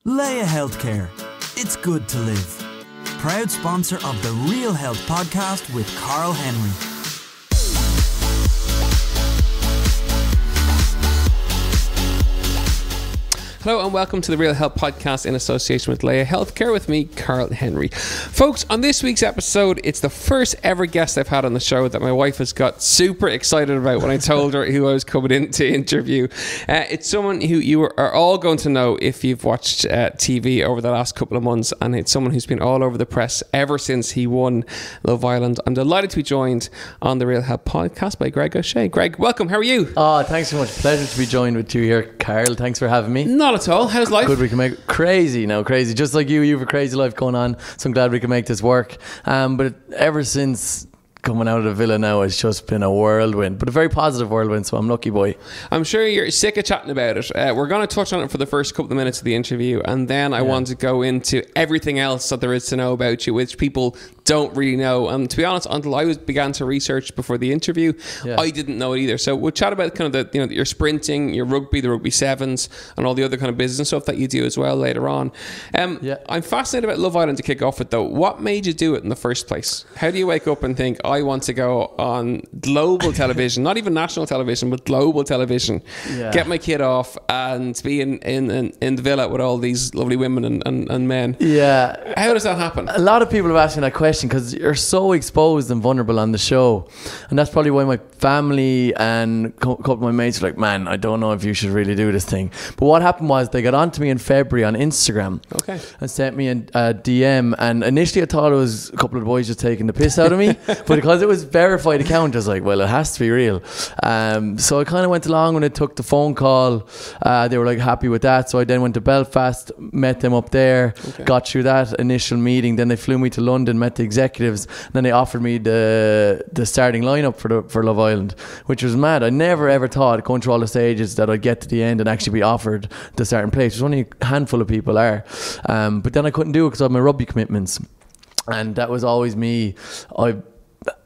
Leia Healthcare. It's good to live. Proud sponsor of the Real Health podcast with Carl Henry. Hello and welcome to the Real Health Podcast in association with Leia Healthcare with me, Carl Henry. Folks, on this week's episode, it's the first ever guest I've had on the show that my wife has got super excited about when I told her who I was coming in to interview. It's someone who you are all going to know if you've watched TV over the last couple of months, and it's someone who's been all over the press ever since he won Love Island. I'm delighted to be joined on the Real Health Podcast by Greg O'Shea. Greg, welcome. How are you? Oh, thanks so much. Pleasure to be joined with you here, Carl. Thanks for having me. Not at all. How's life? Good, we can make crazy now, crazy. Just like you have a crazy life going on. So I'm glad we can make this work. But ever since coming out of the villa now, it's just been a whirlwind, but a very positive whirlwind. So I'm lucky boy. I'm sure you're sick of chatting about it. We're going to touch on it for the first couple of minutes of the interview, and then I want to go into everything else that there is to know about you, which people don't really know. And to be honest, until I began to research before the interview, I didn't know it either. So we'll chat about kind of your sprinting, your rugby, the rugby sevens, and all the other kind of business stuff that you do as well later on. I'm fascinated about Love Island to kick off with, though. What made you do it in the first place? How do you wake up and think, I want to go on global television, not even national television, but global television, get my kid off and be in the villa with all these lovely women and men? Yeah. How does that happen? A lot of people have asked me that question because you're so exposed and vulnerable on the show, and that's probably why my family and a couple of my mates were like, man, I don't know if you should really do this thing. But what happened was they got onto me in February on Instagram and sent me a DM, and initially I thought it was a couple of boys just taking the piss out of me, but because it was verified account, I was like, well, it has to be real. So I kind of went along when it took the phone call. They were like happy with that, so I then went to Belfast, met them up there, got through that initial meeting. Then they flew me to London, met the executives, and then they offered me the starting lineup for Love Island, which was mad. I never ever thought, going through all the stages, that I'd get to the end and actually be offered the starting place. There's only a handful of people are, but then I couldn't do it because I had my rugby commitments, and that was always me.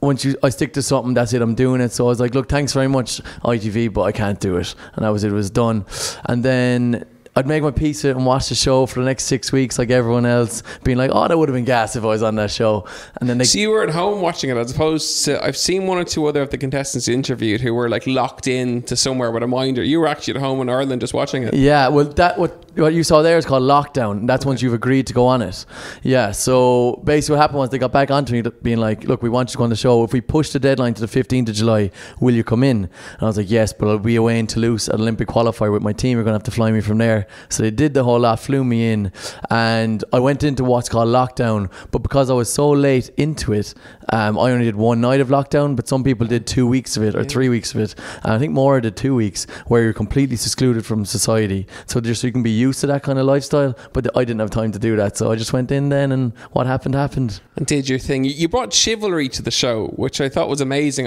Once I stick to something, that's it, I'm doing it. So I was like, look, thanks very much ITV, but I can't do it. And that was it, was done. And then I'd make my peace with it and watch the show for the next 6 weeks like everyone else, being like, oh, that would have been gas if I was on that show. And then so you were at home watching it, as opposed to, I've seen one or two other of the contestants interviewed who were like locked in to somewhere with a minder. You were actually at home in Ireland just watching it. Yeah, well, what you saw there is called lockdown. That's once you've agreed to go on it. Yeah, so basically what happened was they got back onto me being like, look, we want you to go on the show. If we push the deadline to the 15th of July, will you come in? And I was like, yes, but I'll be away in Toulouse at Olympic qualifier with my team. You're going to have to fly me from there. So they did the whole lot, flew me in, and I went into what's called lockdown. But because I was so late into it, I only did one night of lockdown, but some people did 2 weeks of it or 3 weeks of it. And I think Maura did 2 weeks, where you're completely excluded from society. So just so you can be used to that kind of lifestyle. But I didn't have time to do that, so I just went in then, and what happened happened. And did your thing. You brought chivalry to the show, which I thought was amazing.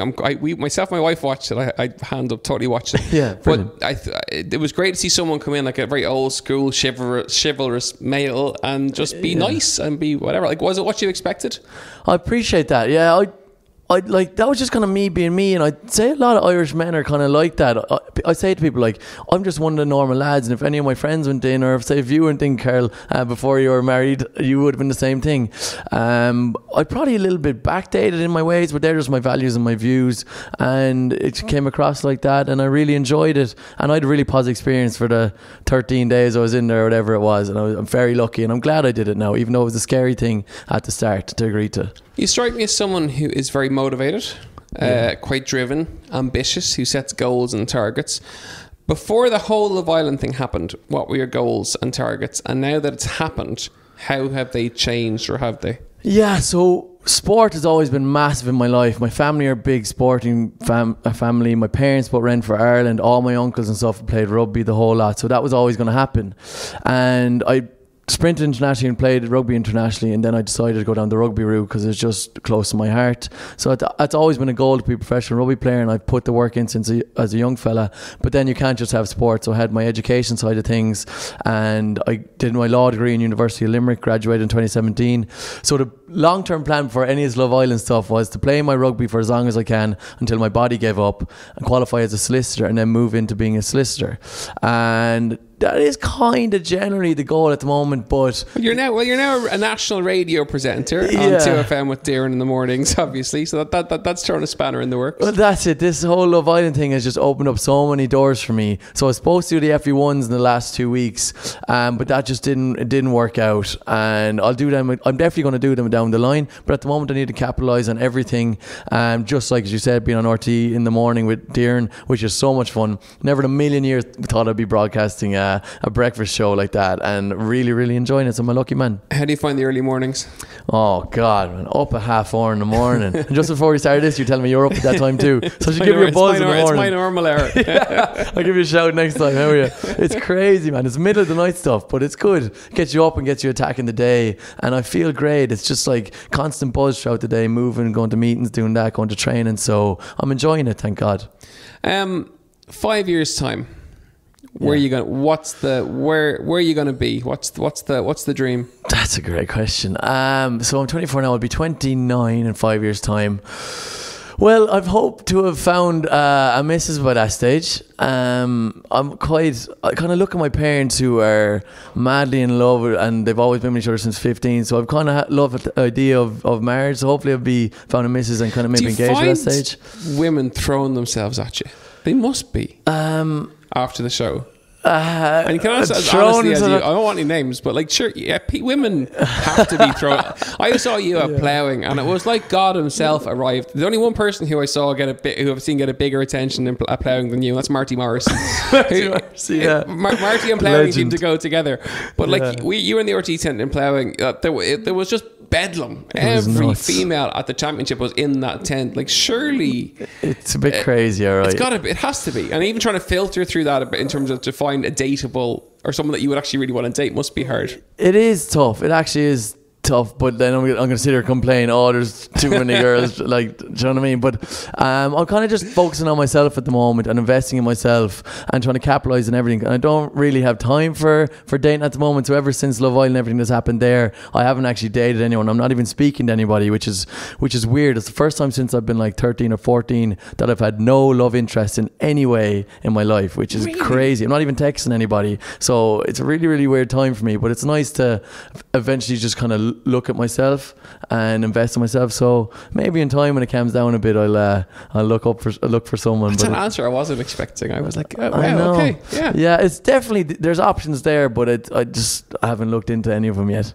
Myself and my wife watched it. I hand up, totally watched it. Yeah, brilliant. But it was great to see someone come in like a very old school chivalrous male and just be nice and be whatever. Like, was it what you expected? I appreciate that. Yeah, I like, that was just kind of me being me, and I'd say a lot of Irish men are kind of like that. I say to people, like, I'm just one of the normal lads, and if any of my friends went in, or if you went in, Carl, before you were married, you would have been the same thing. I'm probably a little bit backdated in my ways, but they're just my values and my views, and it came across like that, and I really enjoyed it, and I had a really positive experience for the 13 days I was in there, or whatever it was, and I'm very lucky, and I'm glad I did it now, even though it was a scary thing at the start to agree to. You strike me as someone who is very motivated, quite driven, ambitious, who sets goals and targets. Before the whole Love Island thing happened, what were your goals and targets? And now that it's happened, how have they changed, or have they? Yeah, so sport has always been massive in my life. My family are big sporting family. My parents bought rent for Ireland. All my uncles and stuff played rugby, the whole lot. So that was always going to happen. And I sprinted internationally and played rugby internationally, and then I decided to go down the rugby route because it's just close to my heart. So it's always been a goal to be a professional rugby player, and I've put the work in since as a young fella. But then you can't just have sport, so I had my education side of things, and I did my law degree in University of Limerick, graduated in 2017. So the long-term plan for any of this Love Island stuff was to play my rugby for as long as I can until my body gave up, and qualify as a solicitor, and then move into being a solicitor. And that is kind of generally the goal at the moment. But you're now a national radio presenter on 2FM with Darren in the mornings, obviously. So that's throwing a spanner in the works. Well, that's it. This whole Love Island thing has just opened up so many doors for me. So I was supposed to do the FE1s in the last 2 weeks, but that just didn't work out. And I'll do them. I'm definitely going to do them down the line. But at the moment, I need to capitalise on everything. Just like, as you said, being on RT in the morning with Darren, which is so much fun. Never in a million years thought I'd be broadcasting a breakfast show like that, and really, really enjoying it. So I'm a lucky man. How do you find the early mornings? Oh God, man, up at 4:30 in the morning. And just before we started this, you're telling me you're up at that time too. So I should give you a buzz in the morning. It's my normal hour. I'll give you a shout next time. How are you? It's crazy, man. It's middle of the night stuff, but it's good. It gets you up and gets you attacking the day, and I feel great. It's just like constant buzz throughout the day, moving, going to meetings, doing that, going to training. So I'm enjoying it, thank God. 5 years time, where are you going? Where are you going to be? What's the dream? That's a great question. So I'm 24 now. I'll be 29 in 5 years' time. Well, I've hoped to have found a missus by that stage. I kind of look at my parents who are madly in love, and they've always been with each other since 15. So I've kind of loved the idea of marriage. So hopefully I'll be found a missus and kind of maybe engaged at that stage. Women throwing themselves at you? They must be. After the show. And you can also, honestly, I don't want any names, but like, sure, yeah, women have to be thrown. I saw you at ploughing, and it was like God himself arrived. There's only one person who I saw who I've seen get a bigger attention at ploughing than you, and that's Marty Morrison. Marty and ploughing seem to go together. But like, you were in the RT tent in ploughing, there was just bedlam. Every female at the championship was in that tent. Like, surely it's a bit crazy, all right? It has to be. And even trying to filter through that a bit in terms of to find a dateable or someone that you would actually really want to date must be hard. It is tough. It actually is tough, but then I'm going to sit here and complain, there's too many girls, like, do you know what I mean? But I'm kind of just focusing on myself at the moment and investing in myself and trying to capitalise on everything. And I don't really have time for dating at the moment. So ever since Love Island and everything that's happened there, I haven't actually dated anyone. I'm not even speaking to anybody, which is weird. It's the first time since I've been like 13 or 14 that I've had no love interest in any way in my life, which is crazy. I'm not even texting anybody. So it's a really, really weird time for me, but it's nice to eventually just kind of look at myself and invest in myself. So maybe in time when it calms down a bit, I'll look for someone. That's an answer I wasn't expecting. I was like, oh, wow, okay, yeah. It's definitely, there's options there, but I haven't looked into any of them yet.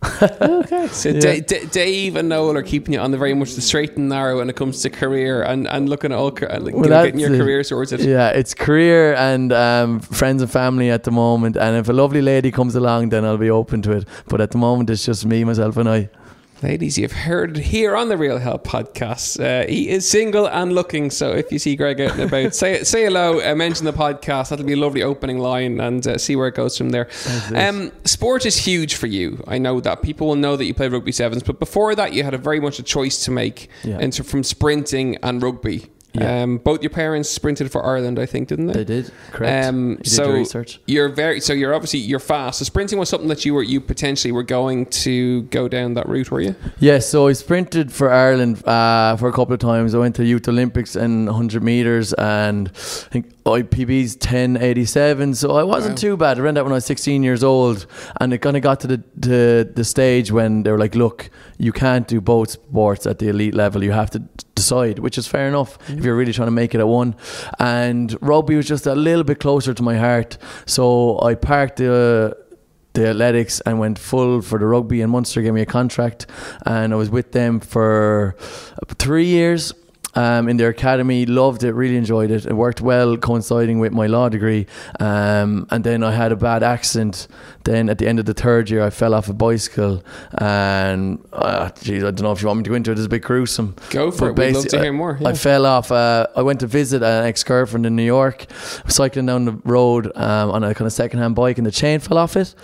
Okay. So Dave and Noel are keeping you on the very much the straight and narrow when it comes to career and looking at getting your career sorted. Yeah, it's career and friends and family at the moment. And if a lovely lady comes along, then I'll be open to it. But at the moment, it's just me, myself, and I. Ladies, you've heard here on the Real Help podcast, he is single and looking. So if you see Greg out and about, say hello, mention the podcast. That'll be a lovely opening line, and see where it goes from there. Sport is huge for you. I know that people will know that you play rugby sevens, but before that, you had very much a choice to make from sprinting and rugby. Yeah. Both your parents sprinted for Ireland, I think, didn't they? They did, correct. So did research. You're fast. So sprinting was something that you potentially were going to go down that route, were you? Yes, so I sprinted for Ireland for a couple of times. I went to Youth Olympics in 100 metres, and I think IPB's 10:87. So I wasn't too bad. I ran that when I was 16 years old, and it kind of got to the stage when they were like, look, you can't do both sports at the elite level. You have to decide, which is fair enough if you're really trying to make it at one. And rugby was just a little bit closer to my heart, so I parked the athletics and went full for the rugby, and Munster gave me a contract, and I was with them for 3 years. In their academy, loved it, really enjoyed it. It worked well coinciding with my law degree, and then I had a bad accident. Then at the end of the third year, I fell off a bicycle, and I don't know if you want me to go into it. It's a bit gruesome. Go for it. We'd love to hear more. I fell off. I went to visit an ex-girlfriend in New York. I was cycling down the road on a kind of second-hand bike, and the chain fell off it.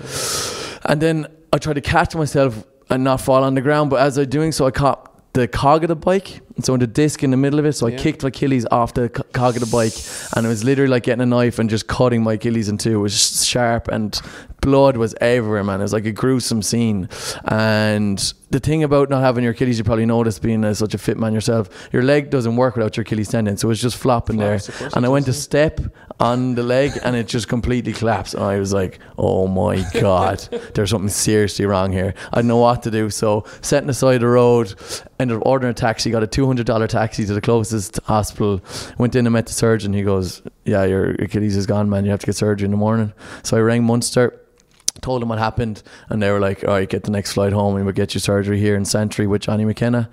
And then I tried to catch myself and not fall on the ground, but as I was doing so, I caught the cog of the bike, So the disc in the middle of it. So I kicked my Achilles off the cog of the bike, and it was literally like getting a knife and just cutting my Achilles in two. It was sharp and blood was everywhere, man. It was like a gruesome scene. And the thing about not having your Achilles, you probably noticed, being such a fit man yourself, your leg doesn't work without your Achilles tendon, so it was just flopping there. And I went to step on the leg and it just completely collapsed, and I was like, oh my god, there's something seriously wrong here. I didn't know what to do, so setting aside the road, ended up ordering a taxi, got a $200 taxi to the closest hospital, went in and met the surgeon. He goes, yeah, your Achilles is gone, man, you have to get surgery in the morning. So I rang Munster, told them what happened, and they were like, all right, get the next flight home and we'll get you surgery here in Santry with Johnny McKenna.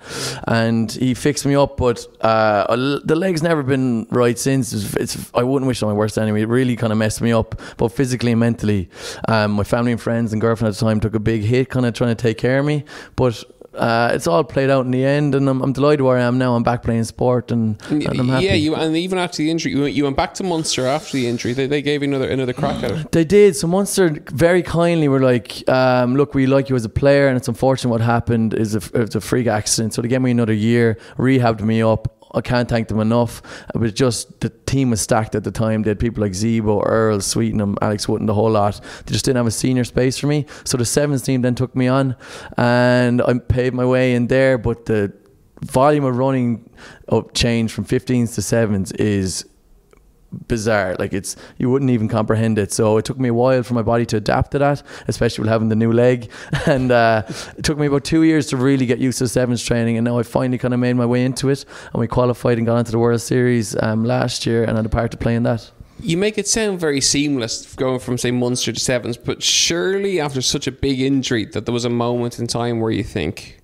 And he fixed me up, but the leg's never been right since. I wouldn't wish it on my worst enemy. It really kind of messed me up, both physically and mentally. My family and friends and girlfriend at the time took a big hit kind of trying to take care of me, but it's all played out in the end, and I'm delighted where I am now. I'm back playing sport, and I'm happy. Yeah, and even after the injury, you went back to Munster after the injury. They gave you another crack at it. They did. So Munster very kindly were like, look, we like you as a player, and it's unfortunate what happened is it's a freak accident. So they gave me another year, rehabbed me up. I can't thank them enough. It was just, the team was stacked at the time. They had people like Zebo, Earl, Sweetenham, Alex Wooden, the whole lot. They just didn't have a senior space for me. So the sevens team then took me on, and I paid my way in there. But the volume of running change from 15s to sevens is bizarre. Like, you wouldn't even comprehend it. So it took me a while for my body to adapt to that, especially with having the new leg. And it took me about 2 years to really get used to sevens training, and now I finally kind of made my way into it, and we qualified and got into the World Series last year, and I had a part to play in that. You make it sound very seamless going from, say, Munster to sevens, but surely after such a big injury that there was a moment in time where you think,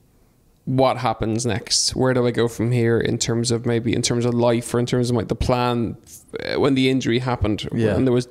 what happens next? Where do I go from here in terms of life, or in terms of like the plan when the injury happened? Yeah. And there was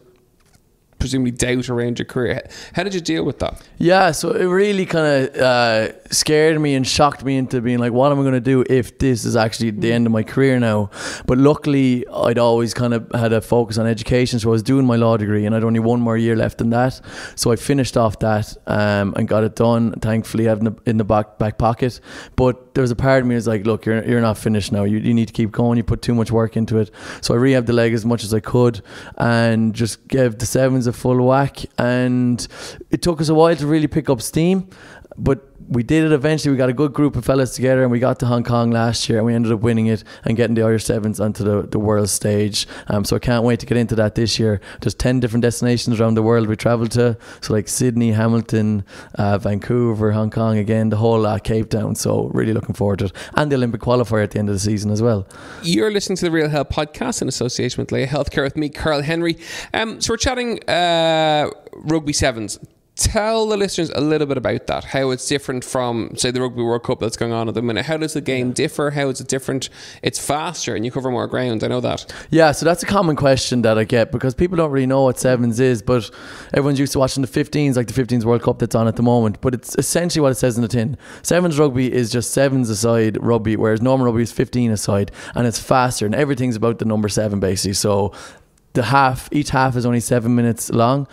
presumably doubt around your career. How did you deal with that? Yeah, so it really kind of scared me and shocked me into being like, what am I going to do if this is actually the end of my career now? But luckily, I'd always kind of had a focus on education, so I was doing my law degree, and I'd only one more year left in that. So I finished off that and got it done, thankfully, having in the back pocket. But there was a part of me that was like, look, you're not finished now. You need to keep going. You put too much work into it. So I rehabbed the leg as much as I could and just gave the sevens a full whack, and it took us a while to really pick up steam, but we did it eventually. We got a good group of fellas together, and we got to Hong Kong last year, and we ended up winning it and getting the Irish sevens onto the world stage. So I can't wait to get into that this year. There's 10 different destinations around the world we travelled to, so like Sydney, Hamilton, Vancouver, Hong Kong again, the whole Cape Town. So really looking forward to it, and the Olympic qualifier at the end of the season as well. You're listening to the Real Health podcast in association with Leia Healthcare with me, Carl Henry. So we're chatting rugby sevens. Tell the listeners a little bit about that, how it's different from, say, the Rugby World Cup that's going on at the minute. How does the game differ? How is it different? It's faster and you cover more ground. I know that. Yeah, so that's a common question that I get, because people don't really know what sevens is, but everyone's used to watching the 15s, like the 15s World Cup that's on at the moment. But it's essentially what it says in the tin. Sevens rugby is just sevens aside rugby, whereas normal rugby is 15 aside, and it's faster, and everything's about the number 7 basically. So each half is only 7 minutes long.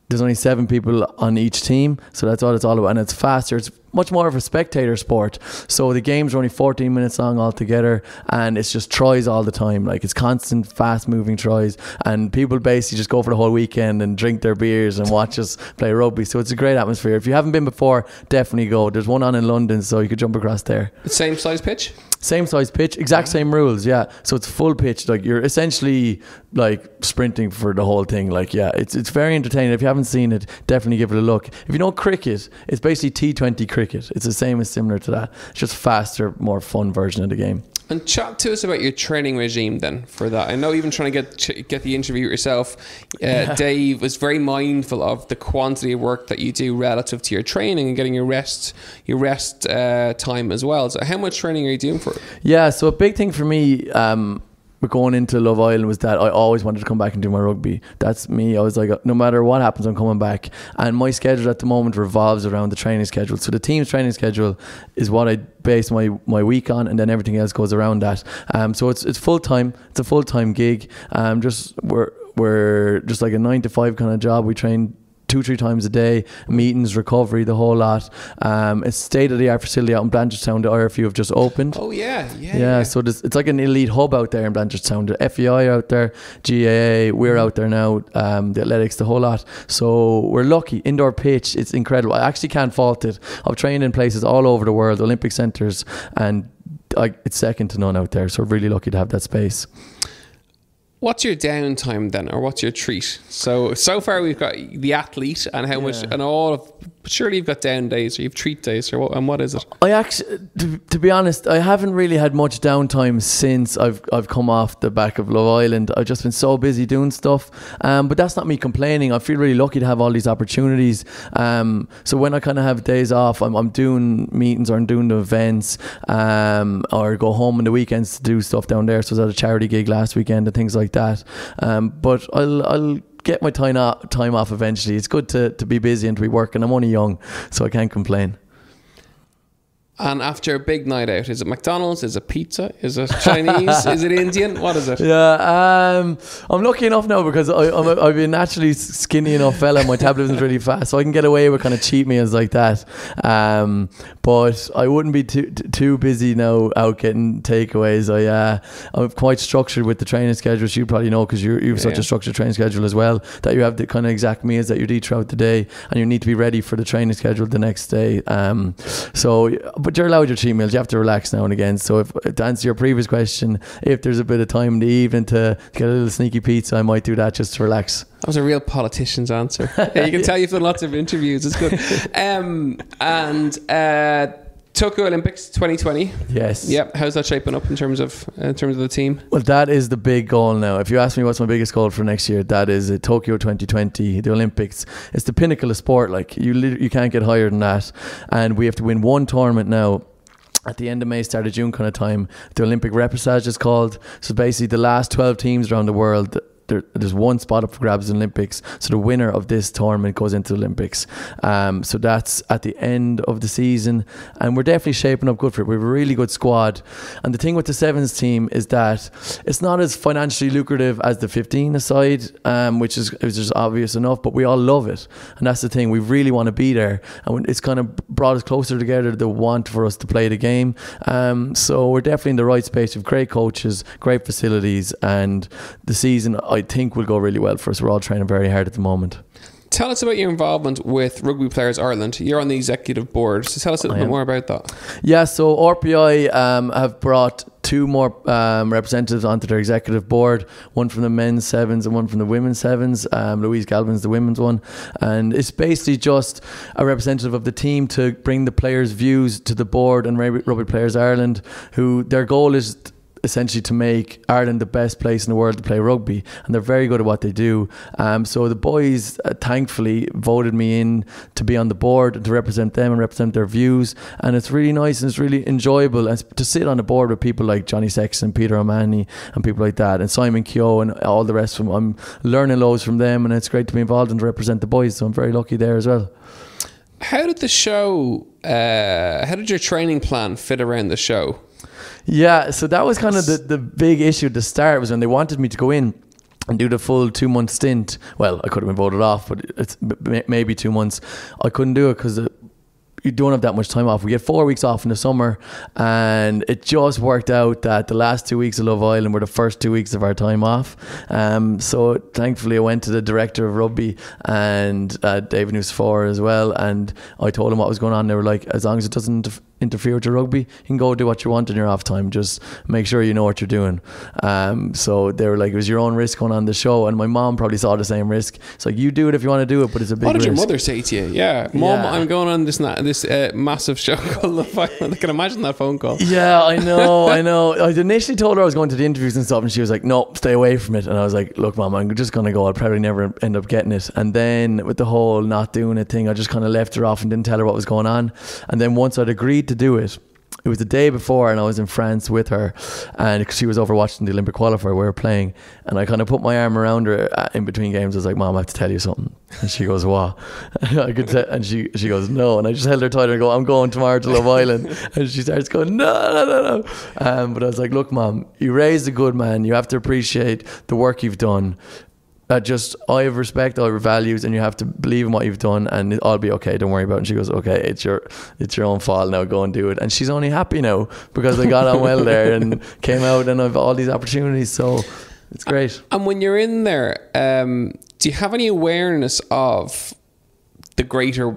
There's only 7 people on each team, so that's what it's all about, and it's faster. It's much more of a spectator sport, so the games are only 14 minutes long altogether, and it's just tries all the time. Like, it's constant fast moving tries, and people basically just go for the whole weekend and drink their beers and watch us play rugby. So it's a great atmosphere. If you haven't been before, definitely go. There's one on in London, so you could jump across there. Same size pitch? Same size pitch, exact same rules, yeah. So it's full pitch, like you're essentially like sprinting for the whole thing. Like, yeah, it's very entertaining. If you haven't seen it, definitely give it a look. If you know cricket, it's basically T20 cricket. It's the same as similar to that. It's just faster, more fun version of the game. And chat to us about your training regime then for that. I know even trying to get the interview yourself, Dave was very mindful of the quantity of work that you do relative to your training and getting your rest time as well. So how much training are you doing for it? Yeah, so a big thing for me going into Love Island was that I always wanted to come back and do my rugby. That's me. I was like, no matter what happens, I'm coming back. And my schedule at the moment revolves around the training schedule. So the team's training schedule is what I base my week on, and then everything else goes around that. So it's full time. It's a full time gig. We're just like a 9 to 5 kind of job. We train 2-3 times a day, meetings, recovery, the whole lot. It's state-of-the-art facility out in Blanchardstown. The IRFU have just opened. Oh yeah. So it's like an elite hub out there in Blanchardstown. The FEI out there, GAA, we're out there now, the athletics, the whole lot. So we're lucky. Indoor pitch, it's incredible. I actually can't fault it. I've trained in places all over the world, Olympic centres, and it's second to none out there. So we're really lucky to have that space. What's your downtime then, or what's your treat? So far we've got the athlete and how much, and all of. Surely you've got down days, or you've treat days, or what is it? I actually, to be honest, I haven't really had much downtime since I've come off the back of Love Island. I've just been so busy doing stuff, but that's not me complaining. I feel really lucky to have all these opportunities. So when I kind of have days off, I'm doing meetings, or I'm doing the events, or go home on the weekends to do stuff down there. So I was at a charity gig last weekend and things like that. But I'll get my time off eventually. It's good to be busy and to be working. I'm only young, so I can't complain. And after a big night out, is it McDonald's? Is it pizza? Is it Chinese? Is it Indian? What is it? Yeah, I'm lucky enough now because I've been naturally skinny enough fella. My metabolism's really fast, so I can get away with kind of cheat meals like that. But I wouldn't be too busy now out getting takeaways. I'm quite structured with the training schedule. You probably know because you've such a structured training schedule as well, that you have the kind of exact meals that you eat throughout the day, and you need to be ready for the training schedule the next day. But you're allowed your cheat meals. You have to relax now and again. So if to answer your previous question, if there's a bit of time in the evening to get a little sneaky pizza, I might do that just to relax. That was a real politician's answer. You can tell you've done lots of interviews. It's good. Tokyo Olympics 2020. Yes. Yep. How's that shaping up in terms of the team? Well, that is the big goal now. If you ask me what's my biggest goal for next year, that is Tokyo 2020, the Olympics. It's the pinnacle of sport. Like you can't get higher than that. And we have to win one tournament now. At the end of May, start of June kind of time. The Olympic repechage is called. So basically the last 12 teams around the world, there's one spot up for grabs in the Olympics. So the winner of this tournament goes into the Olympics. So that's at the end of the season, and we're definitely shaping up good for it. We have a really good squad, and the thing with the sevens team is that it's not as financially lucrative as the 15 aside, which is just obvious enough, but we all love it, and that's the thing. We really want to be there, and it's kind of brought us closer together, the want for us to play the game. So we're definitely in the right space. We have great coaches, great facilities, and the season I think will go really well for us. We're all training very hard at the moment. Tell us about your involvement with Rugby Players Ireland. You're on the executive board, so tell us a little bit more about that. Yeah, so RPI have brought 2 more representatives onto their executive board, one from the men's sevens and one from the women's sevens. Louise Galvin's the women's one, and it's basically just a representative of the team to bring the players' views to the board and Rugby Players Ireland, who their goal is essentially to make Ireland the best place in the world to play rugby, and they're very good at what they do. So the boys thankfully voted me in to be on the board and to represent them and represent their views, and it's really nice and it's really enjoyable to sit on the board with people like Johnny Sexton, Peter O'Mahony and people like that, and Simon Keogh and all the rest of them. I'm learning loads from them, and it's great to be involved and to represent the boys, so I'm very lucky there as well. How did the show how did your training plan fit around the show? Yeah, so that was kind of the big issue at the start, was when they wanted me to go in and do the full 2-month stint. Well, I could have been voted off, but it's maybe 2 months. I couldn't do it because you don't have that much time off. We get 4 weeks off in the summer, and it just worked out that the last 2 weeks of Love Island were the first 2 weeks of our time off. So thankfully I went to the director of rugby and David Newsfor as well, and I told them what was going on. They were like, as long as it doesn't interfere with your rugby, you can go do what you want in your off time, just make sure you know what you're doing. So they were like, it was your own risk going on the show, and my mom probably saw the same risk. It's like, you do it if you want to do it, but it's a big risk. What did your mother say to you? Yeah, Mom, I'm going on this massive show called Love Island. I can imagine that phone call. Yeah, I know. I initially told her I was going to the interviews and stuff, and she was like, no, stay away from it. And I was like, look Mom, I'm just going to go. I'll probably never end up getting it. And then with the whole not doing it thing, I just kind of left her off and didn't tell her what was going on. And then once I'd agreed to do it, it was the day before, and I was in France with her, and she was over watching the Olympic qualifier we were playing, and I kind of put my arm around her in between games. I was like, Mom, I have to tell you something. And she goes, what? And she goes, no. And I just held her tighter and go, I'm going tomorrow to Love Island. And she starts going, no. But I was like, look Mom, you raised a good man, you have to appreciate the work you've done. I have respect, I have values, and you have to believe in what you've done, and I'll be okay, don't worry about it. And she goes, okay, it's your own fault now, go and do it. And she's only happy now because I got on well there and came out, and I've all these opportunities, so it's great. And when you're in there, do you have any awareness of the greater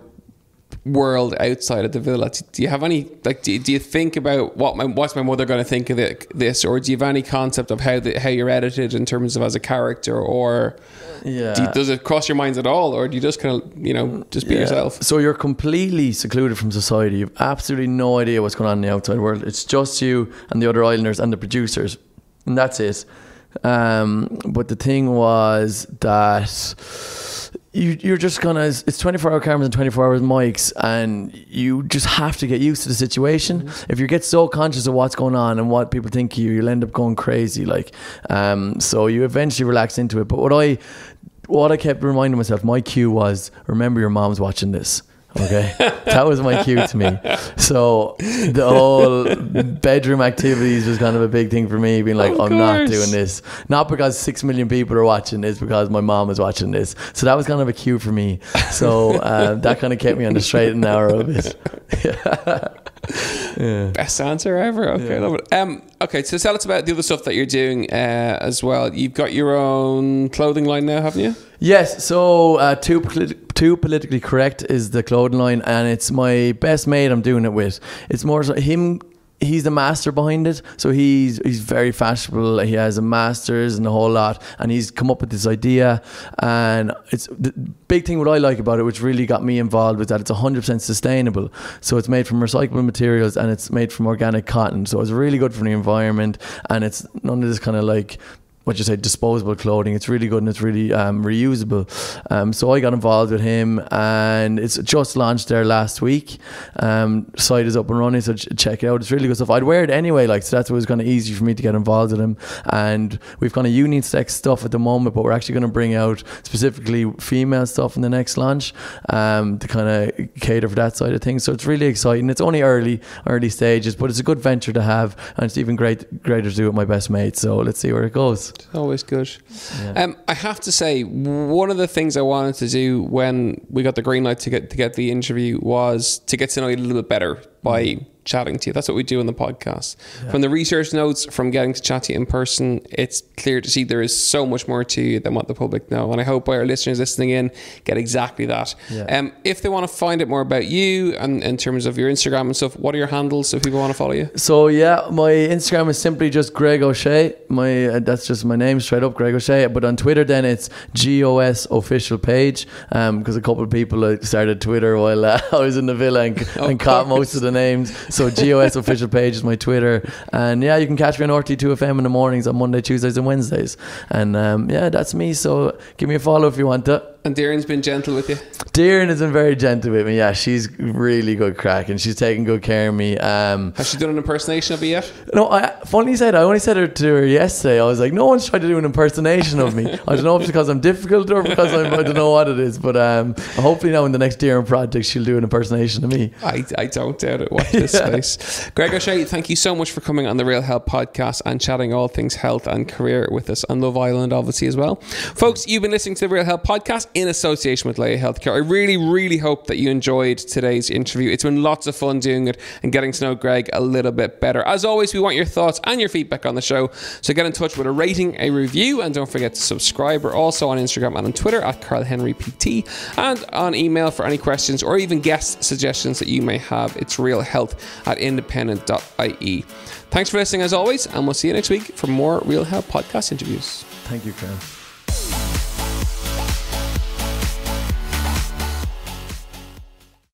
world outside of the villa? Do you have any, like, do you think about what's my mother going to think of this, or do you have any concept of how you're edited in terms of as a character, or does it cross your minds at all, or do you just kind of just be yourself? So you're completely secluded from society. You've absolutely no idea what's going on in the outside world. It's just you and the other islanders and the producers, and that's it. But the thing was that you're just gonna, it's 24-hour cameras and 24 hours mics, and you just have to get used to the situation. Mm-hmm. If you get so conscious of what's going on and what people think of you, you'll end up going crazy, so you eventually relax into it. But what I kept reminding myself, my cue was, remember your mom's watching this. Okay, that was my cue to me. So the whole bedroom activities was kind of a big thing for me, being like, I'm not doing this. Not because 6 million people are watching this, because my mom is watching this. So that was kind of a cue for me. So that kind of kept me on the straight and narrow of it. Yeah. Best answer ever. Okay, love it. Okay, so tell us about the other stuff that you're doing as well. You've got your own clothing line now, haven't you? Yes. So Too Politically Correct is the clothing line, and it's my best mate I'm doing it with. It's more so him. He's the master behind it, so he's very fashionable. He has a master's and a whole lot, and he's come up with this idea. And it's the big thing what I like about it, which really got me involved, was that it's 100% sustainable. So it's made from recyclable materials, and it's made from organic cotton, so it's really good for the environment, and it's none of this kind of like, what you say, disposable clothing. It's really good, and it's really reusable. So I got involved with him, and it's just launched there last week. Site is up and running, so check it out. It's really good stuff. I'd wear it anyway, so that's why it was kind of easy for me to get involved with him. And we've kind of unisex stuff at the moment, but we're actually going to bring out specifically female stuff in the next launch, to kind of cater for that side of things. So it's really exciting. It's only early stages, but it's a good venture to have, and it's even greater to do with my best mate. So let's see where it goes. Always good. Yeah. I have to say, one of the things I wanted to do when we got the green light to get the interview was to get to know you a little bit better by chatting to you. That's what we do in the podcast. Yeah. From the research notes, from getting to chat to you in person, it's clear to see there is so much more to you than what the public know, and I hope our listeners listening in get exactly that. Yeah. If they want to find out more about you and in terms of your Instagram and stuff, what are your handles if people want to follow you? So my Instagram is simply just Greg O'Shea. That's just my name, straight up, Greg O'Shea. But on Twitter then it's GOS official page, because a couple of people started Twitter while I was in the villa and caught most of the names. So GOS official page is my Twitter, and you can catch me on RT2FM in the mornings on Monday, Tuesdays and Wednesdays, and that's me. So give me a follow if you want to. And Darren's been gentle with you? Darren has been very gentle with me. Yeah, she's really good crack, and she's taking good care of me. Has she done an impersonation of you yet? No, funny said, I only said it to her yesterday. I was like, no one's tried to do an impersonation of me. I don't know if it's because I'm difficult or because I don't know what it is, but hopefully now in the next Darren project she'll do an impersonation of me. I don't doubt it. Watch this space. Greg O'Shea, thank you so much for coming on the Real Health podcast and chatting all things health and career with us, and Love Island obviously as well. Folks, you've been listening to the Real Health podcast in association with Leia Healthcare. I really, really hope that you enjoyed today's interview. It's been lots of fun doing it and getting to know Greg a little bit better. As always, we want your thoughts and your feedback on the show, so get in touch with a rating, a review, and don't forget to subscribe. We're also on Instagram and on Twitter at CarlHenryPT, and on email for any questions or even guest suggestions that you may have. It's realhealth@independent.ie. Thanks for listening as always, and we'll see you next week for more Real Health podcast interviews. Thank you, Karen.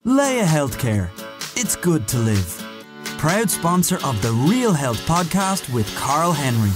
Leia Healthcare. It's good to live. Proud sponsor of the Real Health podcast with Carl Henry.